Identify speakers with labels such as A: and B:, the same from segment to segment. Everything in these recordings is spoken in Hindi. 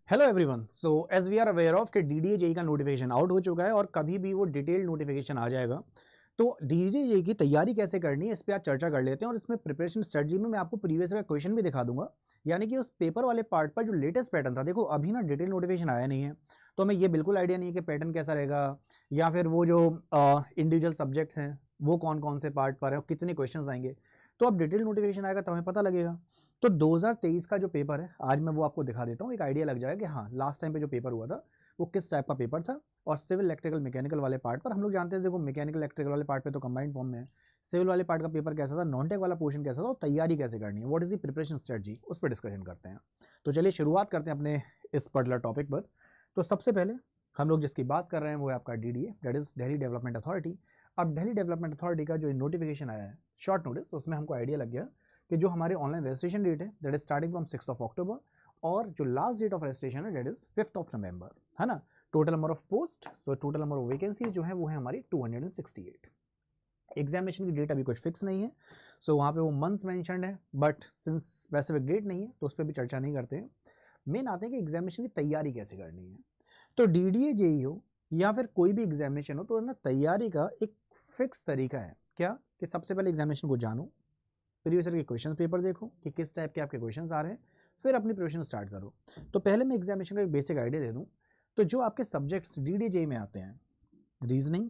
A: Hello everyone. So as we are aware of कि डीडीए जेई का नोटिफिकेशन आउट हो चुका है और कभी भी वो डिटेल्ड नोटिफिकेशन आ जाएगा। तो डीडीए जेई की तैयारी कैसे करनी है इस पर आज चर्चा कर लेते हैं और इसमें प्रिपरेशन स्ट्रेटजी में मैं आपको प्रीवियस का क्वेश्चन भी दिखा दूंगा, यानी कि उस पेपर वाले पार्ट पर जो लेटेस्ट पैटर्न था। देखो अभी ना डिटेल नोटिफिकेशन आया नहीं है, तो हमें ये बिल्कुल आइडिया नहीं है कि पैटर्न कैसा रहेगा या फिर वो जो इंडिविजुअल सब्जेक्ट्स हैं वो कौन कौन से पार्ट पर है और कितने क्वेश्चन आएंगे। तो अब डिटेल नोटिफिकेशन आएगा तो हमें पता लगेगा। तो 2023 का जो पेपर है आज मैं वो आपको दिखा देता हूँ, एक आइडिया लग जाएगा कि हाँ लास्ट टाइम पे जो पेपर हुआ था वो किस टाइप का पेपर था। और सिविल इलेक्ट्रिकल मैकेनिकल वाले पार्ट पर हम लोग जानते हैं, देखो मैकेनिकल इलेक्ट्रिकल वाले पार्ट पे तो कंबाइंड फॉर्म में है, सिविल वाले पार्ट का पेपर कैसा था, नॉन टेक वाला पोर्शन कैसा था और तैयारी कैसे करनी है, what is the preparation strategy, उस पर डिस्कशन करते हैं। तो चलिए शुरुआत करते हैं अपने इस पर्टिकुलर टॉपिक पर। तो सबसे पहले हम लोग जिसकी बात कर रहे हैं वो है आपका DDA, that is Delhi development authority. अब दिल्ली डेवलपमेंट अथॉरिटी का जो नोटिफिकेशन आया है शॉर्ट नोटिस, उसमें हमको आइडिया लग गया कि जो हमारे ऑनलाइन रजिस्ट्रेशन डेट है दैट इज स्टार्टिंग फ्रॉम 6 अक्टूबर और जो लास्ट डेट ऑफ रजिस्ट्रेशन है दैट इज 5 नवंबर, है ना। Total number of post, so total number of vacancies जो है वो है हमारी 268। एग्जामिनेशन की डेट अभी कुछ फिक्स नहीं है, सो वहाँ पे वो मंथ्स मेंशन्ड है, बट सिंस स्पेसिफिक डेट नहीं है तो उस पर भी चर्चा नहीं करते हैं। मेन आते हैं कि एग्जामिनेशन की तैयारी कैसे करनी है। तो डीडीए जेई हो या फिर कोई भी एग्जामिनेशन हो तो ना तैयारी का एक फिक्स तरीका है क्या कि सबसे पहले एग्जामिनेशन को जानो, प्रीवियस ईयर के क्वेश्चन पेपर देखो कि किस टाइप के आपके क्वेश्चंस आ रहे हैं, फिर अपनी प्रिपरेशन स्टार्ट करो। तो पहले मैं एग्जामिनेशन का एक बेसिक आइडिया दे दूं। तो जो आपके सब्जेक्ट्स डीडीजे में आते हैं, reasoning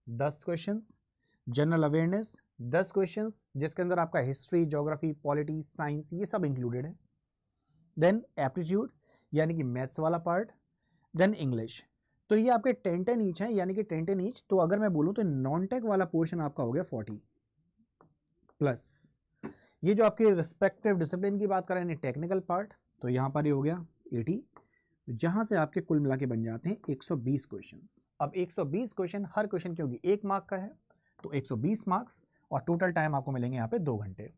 A: 10 questions, general awareness 10 questions जिसके अंदर आपका हिस्ट्री, ज्योग्राफी, पॉलिटी, साइंस ये सब इंक्लूडेड है। देन एप्टीट्यूड यानी कि मैथ्स वाला पार्ट, देन इंग्लिश। तो ये आपके 10-10 ईच है, यानी कि 10-10 ईच। तो अगर मैं बोलूं तो नॉन टेक वाला पोर्शन आपका हो गया 40 प्लस। ये जो आपके रिस्पेक्टिव डिसिप्लिन की बात करें यानी टेक्निकल पार्ट, तो यहां पर ये हो गया 80, जहां से आपके कुल मिला के बन जाते हैं 120 क्वेश्चंस। अब 120 क्वेश्चन, हर क्वेश्चन क्योंकि 1 मार्क का है तो 120 मार्क्स और टोटल टाइम आपको मिलेंगे यहाँ पे 2 घंटे।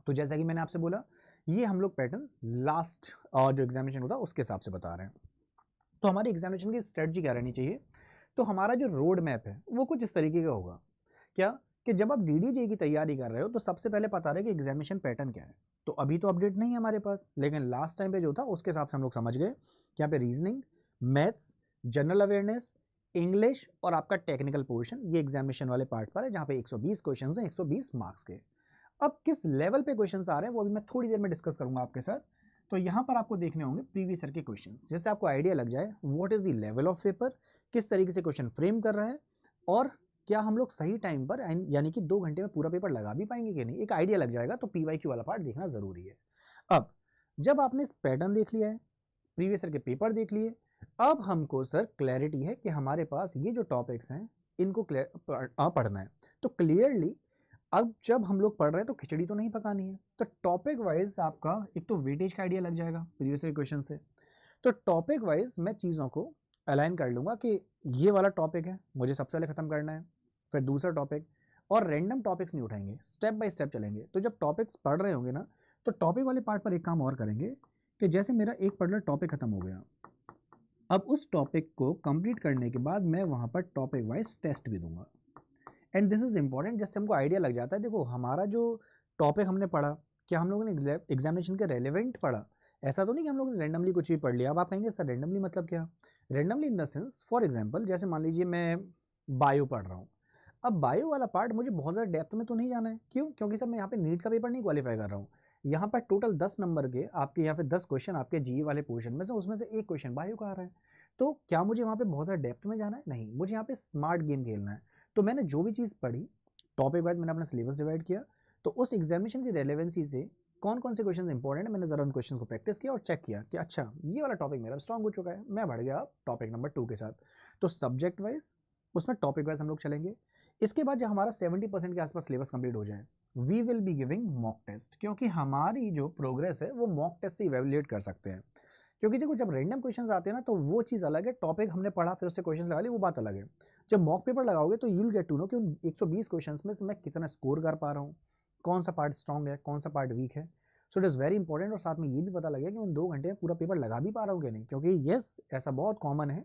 A: तो जैसा कि मैंने आपसे बोला ये हम लोग पैटर्न लास्ट जो एग्जामिनेशन होता है उसके हिसाब से बता रहे हैं। तो हमारी एग्जामिनेशन की स्ट्रेटजी क्या रहनी चाहिए, तो हमारा जो रोड मैप है वो कुछ इस तरीके का होगा क्या कि जब आप डीडीजे की तैयारी कर रहे हो तो सबसे पहले पता रहे कि एग्जामिनेशन पैटर्न क्या है। तो अभी तो अपडेट नहीं है हमारे पास, लेकिन लास्ट टाइम पे जो था उसके हिसाब से हम लोग समझ गए कि यहाँ पे reasoning, maths, general awareness, English और आपका टेक्निकल पोर्शन ये एग्जामिनेशन वाले पार्ट पर है, जहाँ पे 120 क्वेश्चन हैं 120 मार्क्स के। अब किस लेवल पे क्वेश्चंस आ रहे हैं वो अभी मैं थोड़ी देर में डिस्कस करूंगा आपके साथ। तो यहां पर आपको देखने होंगे प्रीवियस ईयर के क्वेश्चंस, जिससे आपको आइडिया लग जाए what is the level of paper, किस तरीके से क्वेश्चन फ्रेम कर रहा है और क्या हम लोग सही टाइम पर यानी कि 2 घंटे में पूरा पेपर लगा भी पाएंगे कि नहीं, एक आइडिया लग जाएगा। तो पीवाईक्यू वाला पार्ट देखना जरूरी है। अब जब आपने इस पैटर्न देख लिया है, प्रीवियस ईयर के पेपर देख लिए, अब हमको सर क्लैरिटी है कि हमारे पास ये जो टॉपिक्स हैं इनको पढ़ना है। तो क्लियरली अब जब हम लोग पढ़ रहे हैं तो खिचड़ी तो नहीं पकानी है, तो टॉपिक वाइज आपका एक तो वेटेज का आइडिया लग जाएगा प्रीवियस ईयर क्वेश्चन से। तो टॉपिक वाइज मैं चीज़ों को अलाइन कर लूंगा कि ये वाला टॉपिक है मुझे सबसे पहले खत्म करना है, फिर दूसरा टॉपिक, और रैंडम टॉपिक्स नहीं उठाएंगे, स्टेप बाय स्टेप चलेंगे। तो जब टॉपिक्स पढ़ रहे होंगे ना तो टॉपिक वाले पार्ट पर एक काम और करेंगे कि जैसे मेरा एक पर्टिकुलर टॉपिक खत्म हो गया, अब उस टॉपिक को कंप्लीट करने के बाद मैं वहां पर टॉपिक वाइज टेस्ट भी दूंगा। एंड दिस इज इंपॉर्टेंट, जिससे हमको आइडिया लग जाता है। देखो हमारा जो टॉपिक हमने पढ़ा, क्या हम लोगों ने एग्जामिनेशन के रेलेवेंट पढ़ा, ऐसा तो नहीं कि हम लोगों ने रैंडमली कुछ भी पढ़ लिया। अब आप कहेंगे सर रैंडमली मतलब क्या, randomly in the sense for example जैसे मान लीजिए मैं बायो पढ़ रहा हूँ। अब बायो वाला पार्ट मुझे बहुत ज़्यादा डेप्थ में तो नहीं जाना है, क्यों, क्योंकि सर मैं यहाँ पे नीट का पेपर नहीं क्वालिफाई कर रहा हूँ। यहाँ पर टोटल 10 नंबर के आपके यहाँ पे 10 क्वेश्चन आपके जीए वाले पोर्शन में से, उसमें से एक क्वेश्चन बायो का आ रहा है। तो क्या मुझे वहाँ पे बहुत ज़्यादा डेप्थ में जाना है, नहीं, मुझे यहाँ पे स्मार्ट गेम खेलना है। तो मैंने जो भी चीज़ पढ़ी टॉपिक वाइज मैंने अपना सिलेबस डिवाइड किया, तो उस एग्जामिनेशन की रेलेवेंसी से कौन कौन से क्वेश्चन इंपॉर्टेंट है मैंने जरा उन क्वेश्चन को प्रैक्टिस किया और चेक किया कि अच्छा ये वाला टॉपिक मेरा स्ट्रांग हो चुका है, मैं बढ़ गया टॉपिक नंबर 2 के साथ। तो सब्जेक्ट वाइज उसमें टॉपिक वाइज हम लोग चलेंगे। इसके बाद जब हमारा 70% के आसपास सिलेबस कंप्लीट हो जाए, we will be giving mock test, क्योंकि हमारी जो प्रोग्रेस है वो मॉक टेस्ट से इवेल्युएट कर सकते हैं। क्योंकि देखो जब रैंडम क्वेश्चंस आते हैं ना तो वो चीज़ अलग है, टॉपिक हमने पढ़ा फिर उससे क्वेश्चंस लगा लिए वो बात अलग है। जब मॉक पेपर लगाओगे तो you will get to know कि उन 120 क्वेश्चंस में से मैं कितना स्कोर कर पा रहा हूँ, कौन सा पार्ट स्ट्रॉन्ग है कौन सा पार्ट वीक है। So it is very important, और साथ में ये भी पता लगेगा कि उन 2 घंटे में पूरा पेपर लगा भी पा रहा हूँ कि नहीं, क्योंकि येस ऐसा बहुत कॉमन है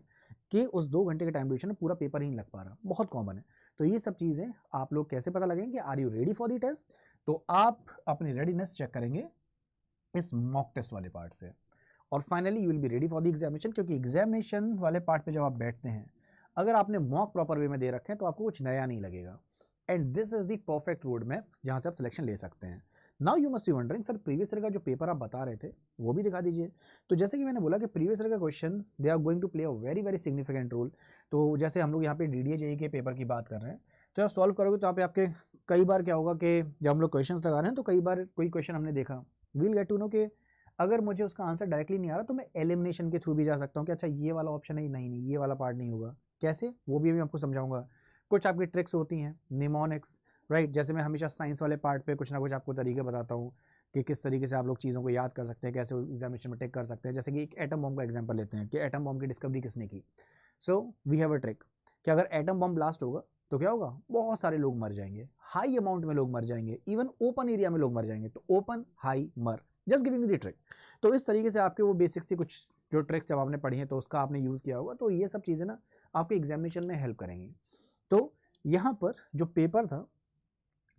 A: कि उस 2 घंटे के टाइम ड्यूरेशन में पूरा पेपर ही नहीं लग पा रहा, बहुत कॉमन है। तो ये सब चीज़ें आप लोग कैसे पता लगेंगे कि are you ready for the test, तो आप अपनी रेडीनेस चेक करेंगे इस मॉक टेस्ट वाले पार्ट से। और finally you will be ready for the examination, क्योंकि एग्जामिनेशन वाले पार्ट पे जब आप बैठते हैं, अगर आपने मॉक प्रॉपर वे में दे रखे हैं तो आपको कुछ नया नहीं लगेगा। And this is the perfect road map जहाँ से आप सिलेक्शन ले सकते हैं। Now you must be wondering, sir previous year का जो पेपर आप बता रहे थे वो भी दिखा दीजिए। तो जैसे कि मैंने बोला कि प्रीवियस ईयर का question they are going to play a very very significant role. तो जैसे हम लोग यहाँ पे DDA JEE के पेपर की बात कर रहे हैं, तो आप सॉल्व करोगे तो आपके कई बार क्या होगा कि जब हम लोग क्वेश्चन लगा रहे हैं तो कई बार कोई क्वेश्चन हमने देखा, वील गेट टू नो कि अगर मुझे उसका आंसर डायरेक्टली नहीं आ रहा तो मैं एलिमिनेशन के थ्रू भी जा सकता हूँ कि अच्छा ये वाला ऑप्शन है, नहीं नहीं ये वाला पार्ट नहीं होगा, कैसे वो भी मैं आपको समझाऊंगा। कुछ आपकी ट्रिक्स होती हैं, निमोनिक्स, राइट। जैसे मैं हमेशा साइंस वाले पार्ट पे कुछ ना कुछ आपको तरीके बताता हूँ कि किस तरीके से आप लोग चीज़ों को याद कर सकते हैं, कैसे एग्जामिनेशन में टेक कर सकते हैं। जैसे कि एक एटम बॉम्ब का एग्जाम्पल लेते हैं कि एटम बॉम्ब की डिस्कवरी किसने की। So we have a trick कि अगर एटम बॉम्ब ब्लास्ट होगा तो क्या होगा, बहुत सारे लोग मर जाएंगे, हाई अमाउंट में लोग मर जाएंगे, इवन ओपन एरिया में लोग मर जाएंगे। तो ओपन हाई मर, जस्ट गिविंग द ट्रिक। तो इस तरीके से आपके वो बेसिक सी कुछ जो ट्रिक्स जब आपने पढ़ी हैं तो उसका आपने यूज़ किया होगा, तो ये सब चीज़ें ना आपके एग्जामिनेशन में हेल्प करेंगी। तो यहाँ पर जो पेपर था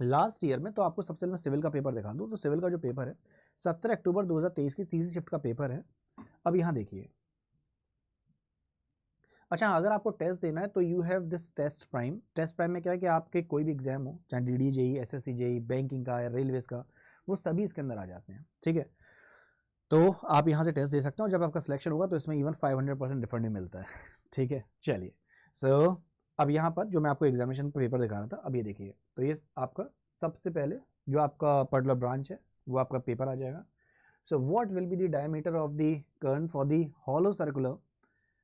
A: लास्ट ईयर में, तो आपको सबसे पहले मैं सिविल का पेपर दिखा दूँ। तो सिविल का जो पेपर है 17 अक्टूबर 2023 की तीसरी शिफ्ट का पेपर है। अब यहाँ देखिए, अच्छा अगर आपको टेस्ट देना है तो you have this test prime. Test prime में क्या है कि आपके कोई भी एग्जाम हो, चाहे DDA JEE, SSC JEE, banking का या रेलवेज का, वो सभी इसके अंदर आ जाते हैं, ठीक है। तो आप यहाँ से टेस्ट दे सकते हो, जब आपका सिलेक्शन होगा तो इसमें इवन 500% रिफंड भी मिलता है, ठीक है। चलिए, सो अब यहाँ पर जो मैं आपको एग्जामिनेशन पेपर दिखा रहा था, अब ये देखिए, तो ये आपका सबसे पहले जो आपका पर्टिकुलर ब्रांच है वो आपका पेपर आ जाएगा। So what will be the diameter of the kern for the hollow circular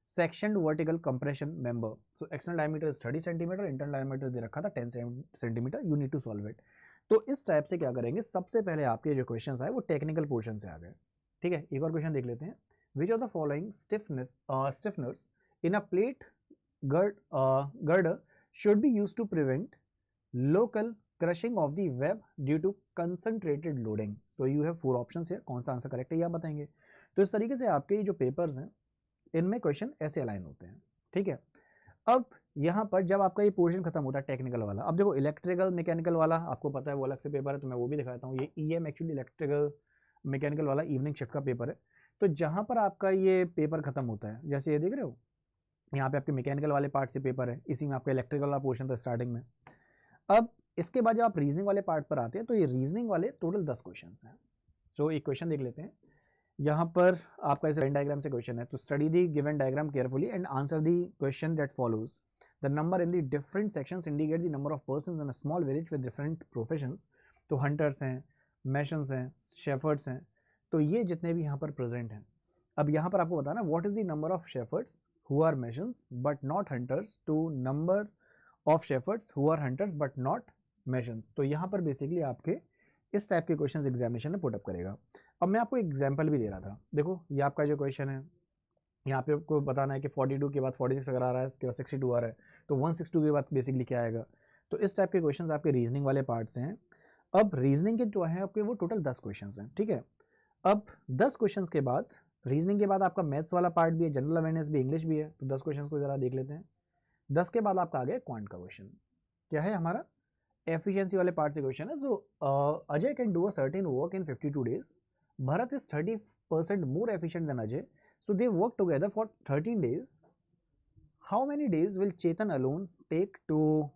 A: section vertical compression member. So external diameter is 30 centimetre, internal diameter दे रखा था 10 centimetre, you need to solve it. तो इस टाइप से क्या करेंगे, सबसे पहले आपके जो क्वेश्चन आए वो टेक्निकल पोर्शन से आ गए, ठीक है। एक और क्वेश्चन देख लेते हैं। Which of the following stiffeners in a plate girder should be used to prevent local crushing of the web due to concentrated loading। तो you have 4 options है, कौन सा आंसर करेक्ट है ये आप बताएंगे। तो इस तरीके से आपके ये जो पेपर्स हैं इनमें क्वेश्चन ऐसे अलाइन होते हैं, ठीक है। अब यहाँ पर जब आपका ये पोर्शन खत्म होता है टेक्निकल वाला, अब देखो इलेक्ट्रिकल मैकेनिकल वाला आपको पता है वो अलग से पेपर है, तो मैं वो भी दिखाता हूँ। ये EM एक्चुअली इलेक्ट्रिकल मैकेनिकल वाला इवनिंग शिफ्ट का पेपर है। तो जहाँ पर आपका ये पेपर खत्म होता है, जैसे ये देख रहे हो यहाँ पे आपके मैकेनिकल वाले पार्ट से पेपर है, इसी में आपका इलेक्ट्रिकल वाला पोर्शन था स्टार्टिंग में। अब इसके बाद जब आप रीजनिंग वाले पार्ट पर आते हैं तो ये रीजनिंग वाले टोटल 10 क्वेश्चन हैं। सो एक क्वेश्चन देख लेते हैं। यहाँ पर आपका इस वेन डायग्राम से क्वेश्चन है, तो study the given diagram carefully and answer the question that follows. The number in the different sections indicate the number of persons in a small village with different professions. तो हंटर्स हैं, मैशंस हैं, शेफर्ड्स हैं, तो ये जितने भी यहाँ पर प्रेजेंट हैं। अब यहाँ पर आपको बताना what is the number of shepherd's who are masons but not hunters to number of shepherds who are hunters but not masons। तो यहाँ पर बेसिकली आपके इस टाइप के क्वेश्चंस एग्जामिनेशन में पुटअप करेगा। अब मैं आपको एग्जांपल भी दे रहा था, देखो ये आपका जो क्वेश्चन है यहाँ पे आपको बताना है कि 42 के बाद 46 अगर आ रहा है, उसके बाद 62 आ रहा है, तो 162 के बाद बेसिकली क्या आएगा। तो इस टाइप के क्वेश्चन आपके रीजनिंग वाले पार्ट से हैं। अब रीजनिंग के जो है आपके वो टोटल 10 क्वेश्चन हैं, ठीक है। अब 10 क्वेश्चन के बाद रीजनिंग के बाद आपका मैथ्स वाला पार्ट भी है, जनरल अवेयरनेस भी, इंग्लिश भी है। तो 10 क्वेश्चन को जरा देख लेते हैं। 10 के बाद आपका आ गया क्वांट का क्वेश्चन, क्या है हमारा एफिशिएंसी वाले पार्ट से क्वेश्चन है। So Ajay can do a certain work in 52 days, Bharat is 30% more efficient than Ajay, so they work together for 13 days. How many days will Chetan alone take to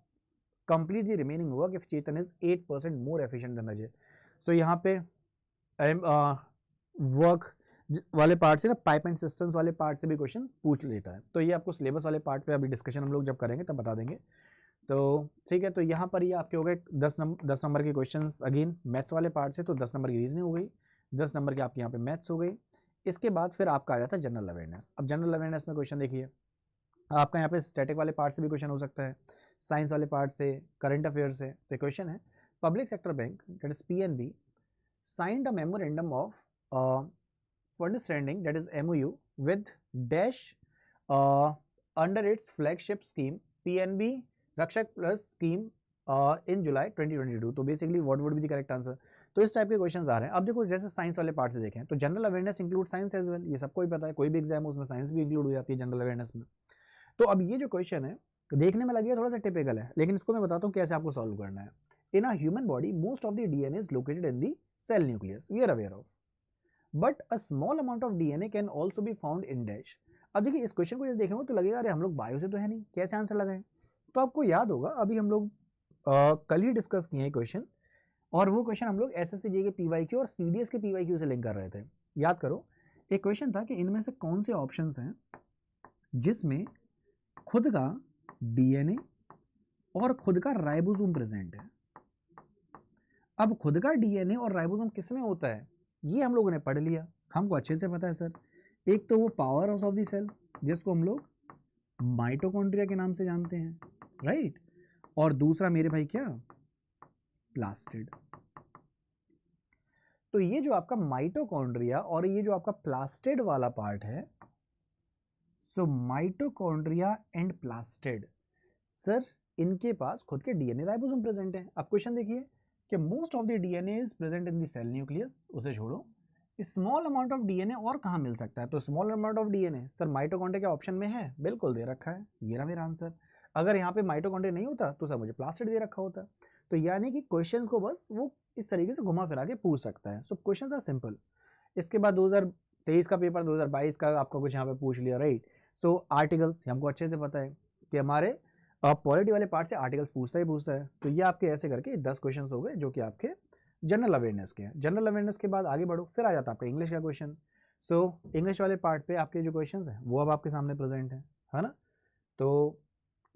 A: complete the remaining work if Chetan is 8% more efficient than Ajay. So यहाँ पे वर्क वाले पार्ट से ना पाइप एंड सिस्टम्स वाले पार्ट से भी क्वेश्चन पूछ लेता है। तो ये आपको सिलेबस वाले पार्ट पे अभी डिस्कशन हम लोग जब करेंगे तब बता देंगे। तो ठीक है, तो यहाँ पर ये आपके हो गए 10 नंबर के क्वेश्चंस अगेन मैथ्स वाले पार्ट से। तो 10 नंबर की रीजनिंग हो गई, 10 नंबर की आपके यहाँ पे मैथ्स हो गई। इसके बाद फिर आपका आ जाता है जनरल अवेयरनेस। अब जनरल अवेयरनेस में क्वेश्चन देखिए, आपका यहाँ पे स्टैटिक वाले पार्ट से भी क्वेश्चन हो सकता है, साइंस वाले पार्ट से, करंट अफेयर से। तो क्वेश्चन है public sector bank that is PNB signed a memorandum of understanding that is MOU with dash under its flagship scheme PNB Rakshak Plus scheme in July 2022। तो basically what would be the correct answer. तो इस टाइप के क्वेश्चंस आ रहे हैं। अब देखो जैसे साइंस वाले पार्ट से देखें तो general awareness include science as well, ये सबको ही पता है, कोई भी एग्जाम हो उसमें साइंस भी इंक्लूड हो जाती है जनरल अवेयरनेस में। तो अब ये जो क्वेश्चन है देखने में लगे थोड़ा सा टिपिकल है, लेकिन इसको मैं बताता हूँ कैसे आपको सॉल्व करना है। In a human body most of the DNA is located in the cell nucleus, we are aware of. But a small amount of DNA can also be found in dash. अब देखिए इस क्वेश्चन को जब देखेंगे तो लगेगा अरे हम लोग बायो से तो है नहीं, कैसे आंसर लगाएं। तो आपको याद होगा अभी हम लोग कल ही डिस्कस किए हैं क्वेश्चन, और वो क्वेश्चन हम लोग एसएससी के पीवाईक्यू और सीडीएस के पीवाईक्यू से लिंक कर रहे थे। याद करो, एक क्वेश्चन था कि इनमें से कौन से ऑप्शंस हैं जिसमें खुद का डीएनए और खुद का राइबोसोम प्रेजेंट है। अब खुद का डीएनए और राइबोसोम किसमें होता है ये हम लोगों ने पढ़ लिया, हमको अच्छे से पता है सर। एक तो वो power house of the cell जिसको हम लोग माइटोकॉन्ड्रिया के नाम से जानते हैं, राइट। और दूसरा मेरे भाई क्या, प्लास्टिड। तो ये जो आपका माइटोकॉन्ड्रिया और ये जो आपका प्लास्टिड वाला पार्ट है, so mitochondria and plastid, sir इनके पास खुद के डीएनए राइबोसोम प्रेजेंट है। अब क्वेश्चन देखिए कि most of the DNA is present in the cell nucleus, उसे छोड़ो, स्मॉल अमाउंट ऑफ डीएनए और कहाँ मिल सकता है। तो small amount of DNA sir mitochondria के ऑप्शन में है, बिल्कुल दे रखा है, ये रहा मेरा आंसर। अगर यहाँ पे माइटोकॉन्ड्रिया नहीं होता तो सर मुझे प्लास्टिड दे रखा होता। तो यानी कि क्वेश्चंस को बस वो इस तरीके से घुमा फिरा के पूछ सकता है। So questions are simple. इसके बाद 2023 का पेपर 2022 का आपका कुछ यहाँ पे पूछ लिया, राइट। सो आर्टिकल्स हमको अच्छे से पता है कि हमारे पॉलिटी वाले पार्ट से आर्टिकल्स पूछता है। तो ये आपके ऐसे करके 10 क्वेश्चन हो गए जो कि आपके जनरल अवेयरनेस के हैं। जनरल अवेयरनेस के बाद आगे बढ़ो, फिर आ जाता है आपका इंग्लिश का क्वेश्चन। सो इंग्लिश वाले पार्ट पे आपके जो क्वेश्चंस हैं वो अब आपके सामने प्रेजेंट है ना। तो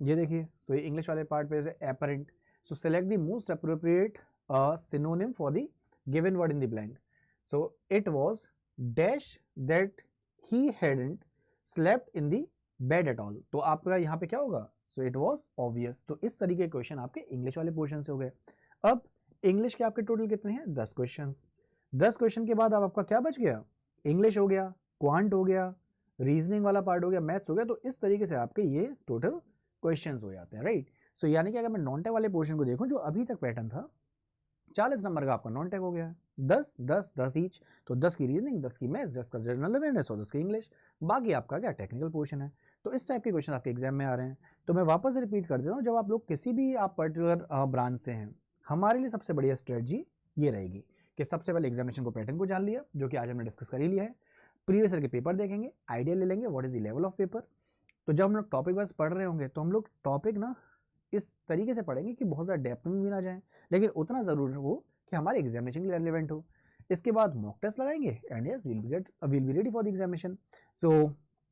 A: ये देखिए, सो ये इंग्लिश वाले पार्ट पे से apparent, so select the most appropriate synonym for the given word in the blank. So it was dash that he hadn't slept in the bed at all. तो आपका यहाँ पे क्या होगा, सो इट वाज ऑब्वियस। तो इस तरीके के क्वेश्चन आपके इंग्लिश वाले पोर्शन से हो गए। अब इंग्लिश के आपके टोटल कितने हैं, 10 क्वेश्चन। 10 क्वेश्चन के बाद अब आपका क्या बच गया, इंग्लिश हो गया, क्वांट हो गया, रीजनिंग वाला पार्ट हो गया, मैथ्स हो गया। तो इस तरीके से आपके ये टोटल क्वेश्चंस हो जाते हैं, राइट। सो यानी कि अगर मैं नॉन टेक वाले पोर्शन को देखूं जो अभी तक पैटर्न था, 40 नंबर का आपका नॉन टेक हो गया है, 10 10 10 ईच। तो 10 की रीजनिंग, 10 की मैथ्स, 10 का जनरल अवेयरनेस और 10 की इंग्लिश, बाकी आपका क्या टेक्निकल पोर्शन है। तो इस टाइप के क्वेश्चन आपके एग्जाम में आ रहे हैं। तो मैं वापस रिपीट कर देता हूँ, जब आप लोग किसी भी आप पर्टिकुलर ब्रांच से हैं, हमारे लिए सबसे बढ़िया स्ट्रेटजी ये रहेगी कि सबसे पहले एग्जामिनेशन को पैटर्न को जान लिया, जो कि आज हमने डिस्कस कर ही लिया है। प्रीवियस ईयर के पेपर देखेंगे, आइडिया ले लेंगे what is the level of paper. तो जब हम लोग टॉपिक वाइज पढ़ रहे होंगे तो हम लोग टॉपिक ना इस तरीके से पढ़ेंगे कि बहुत ज़्यादा डेप्थ में भी ना जाएं, लेकिन उतना ज़रूर हो कि हमारे एग्जामिनेशन के लिए रेलिवेंट हो। इसके बाद मॉक टेस्ट लगाएंगे and yes will be ready for the examination. तो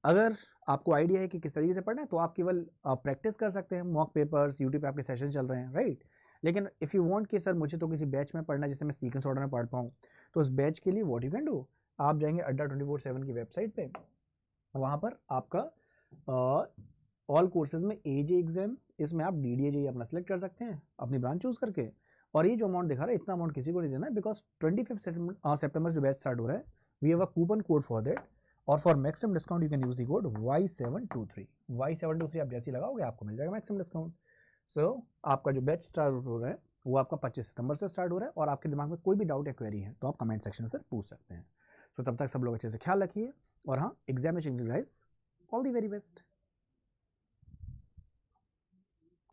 A: अगर आपको आइडिया है कि किस तरीके से पढ़ना है तो आप केवल प्रैक्टिस कर सकते हैं, मॉक पेपर्स यूट्यूब पे आपके सेशन चल रहे हैं, राइट। लेकिन इफ़ यू वांट कि सर मुझे तो किसी बैच में पढ़ना है जिससे मैं सीक्वेंस ऑर्डर में पढ़ पाऊँ, तो उस बैच के लिए व्हाट यू कैन डू, आप जाएंगे अड्डा 24/7 की वेबसाइट पे, वहाँ पर आपका ऑल कोर्सेज में एजे एग्जाम, इसमें आप DDAJ अपना सेलेक्ट कर सकते हैं अपनी ब्रांच चूज करके। और ये जो अमाउंट दिखा रहा है इतना अमाउंट किसी को नहीं देना है, बिकॉज 25 सितंबर जो बैच स्टार्ट हो रहा है, we have a coupon code for that, और for maximum discount you can use the code Y723। Y723 आप जैसे ही लगाओगे आपको मिल जाएगा मैक्सिमम डिस्काउंट। सो आपका जो बैच स्टार्ट हो रहा है वो आपका 25 सितंबर से स्टार्ट हो रहा है, और आपके दिमाग में कोई भी डाउट या क्वेरी है तो आप कमेंट सेक्शन में फिर पूछ सकते हैं। सो तब तक सब लोग अच्छे से ख्याल रखिए, और हाँ examination guys all the very best.